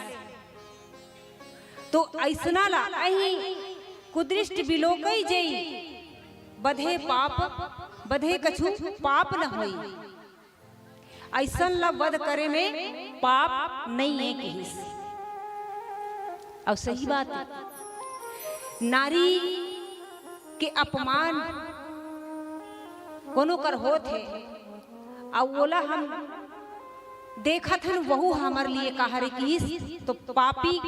तो ऐसना ला कुदृष्टि बिलोकई जई बधे कछु पाप न होई। ऐसन ला वध करे में पाप नहीं है कहिस। और सही बात है नारी के अपमान कोनो कर होत है और बोला हम देखत हन वहु हमारे लिए कहारे कीस तो पापी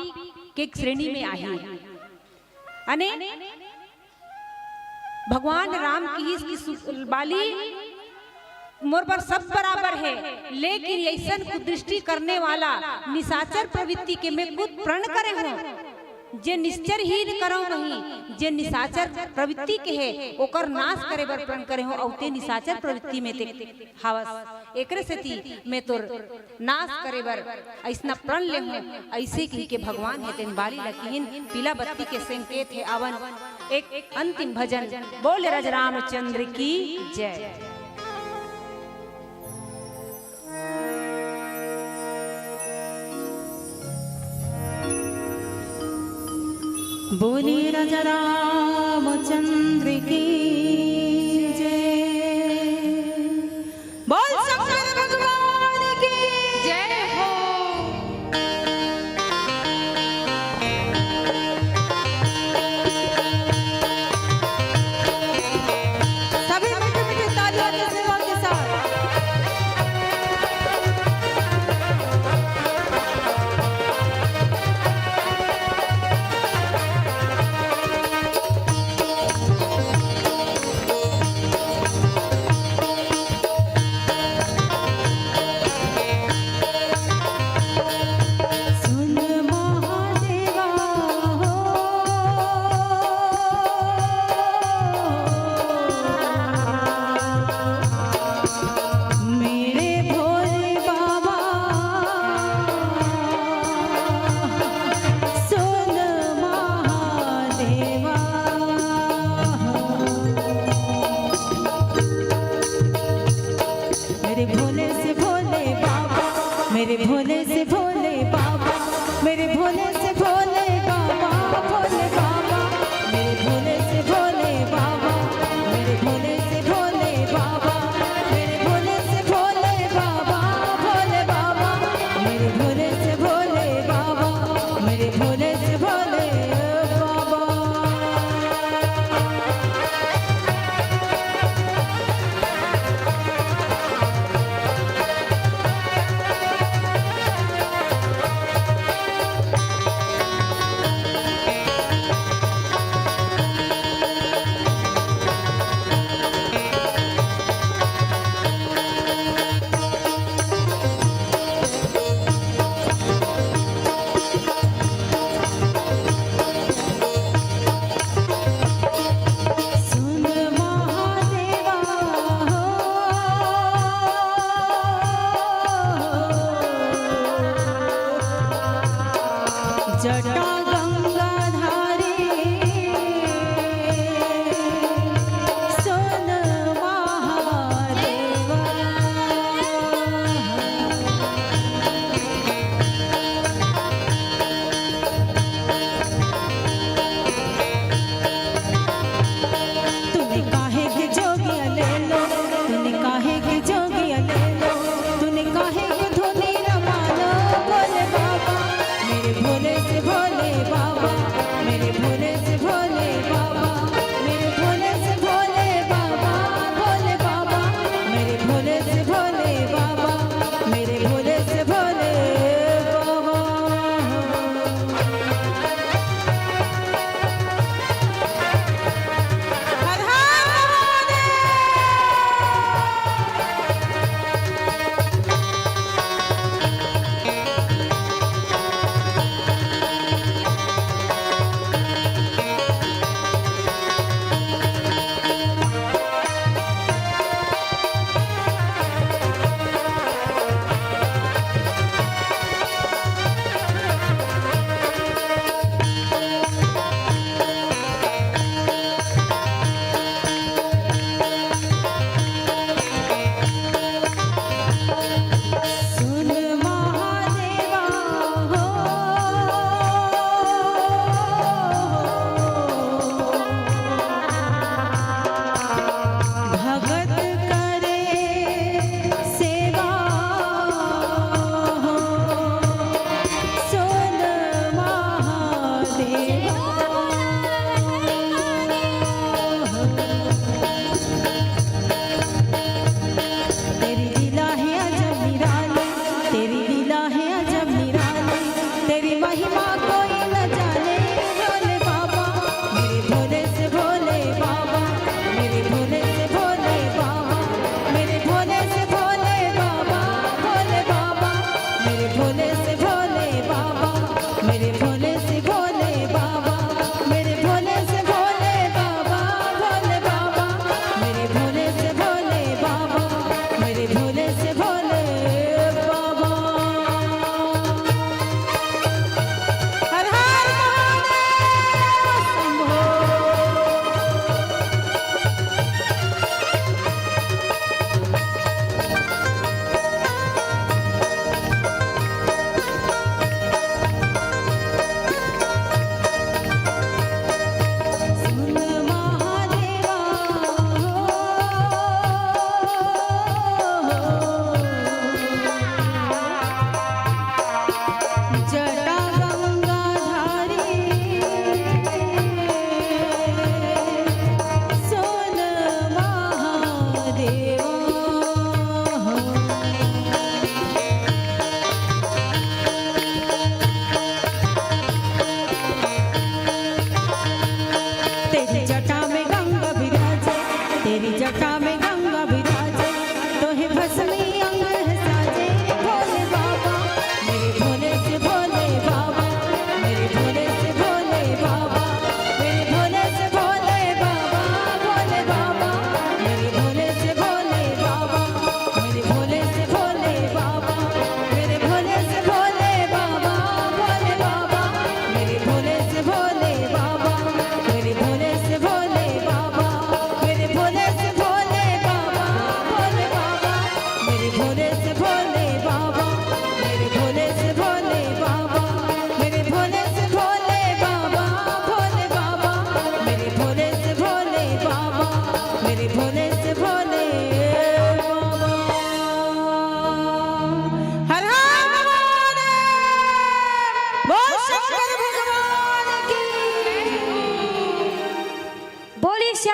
के श्रेणी में आई अने भगवान राम कीस की बाली मोर पर सब बराबर है लेकिन ऐसा कुदृष्टि करने वाला निशाचर प्रवृत्ति के में कुछ प्रण करे हो जे निश्चर ही करो नहीं जे निशाचर प्रवृत्ति के है ओकर नाश करे बर प्रण करे हो और ते निशाचर प्रवृत्ति में ते हवस एकरे से ती में तोर नाश करे बर ऐसना प्रण ले हो। ऐसे कही के भगवान है तेन बाली लकीन पीला बत्ती के संकेत है आवन एक अंतिम भजन बोले राज रामचंद्र की जय। बोले राजा रामचंद्र की जय। बोल शंकर भगवान की जय हो। सभी मीठे मीठे तालियों के सेवा के साथ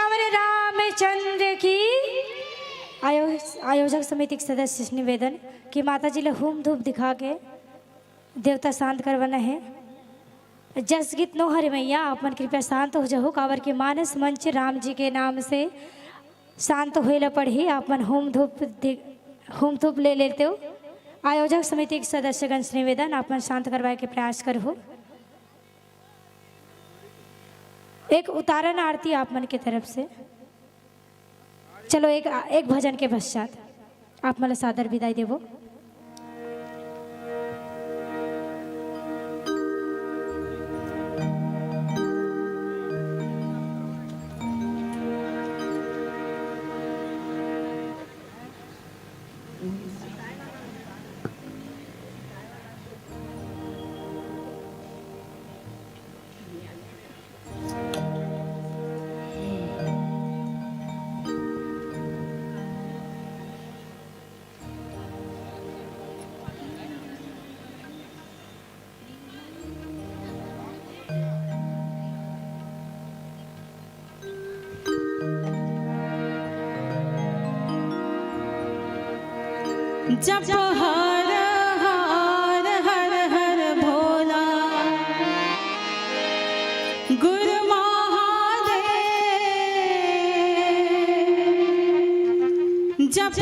श्यामल रामचंद्र की। आयोजक समिति के सदस्य से निवेदन कि माता जी ले होम धूप दिखा के देवता शांत करवाना है। जस गीत नो हरे मैया अपन कृपया शांत हो जाओ। कावर के मानस मंच राम जी के नाम से शांत होइला पढ़ी अपन होम धूप ले लेते हो। आयोजक समिति के सदस्यगण से निवेदन अपन शांत करवाए के प्रयास करो। एक उतारन आरती आप मन के तरफ से। चलो एक भजन के पश्चात आप मला सादर विदाई देवो। जप हर हर हर हर भोला गुरु महादेव। जप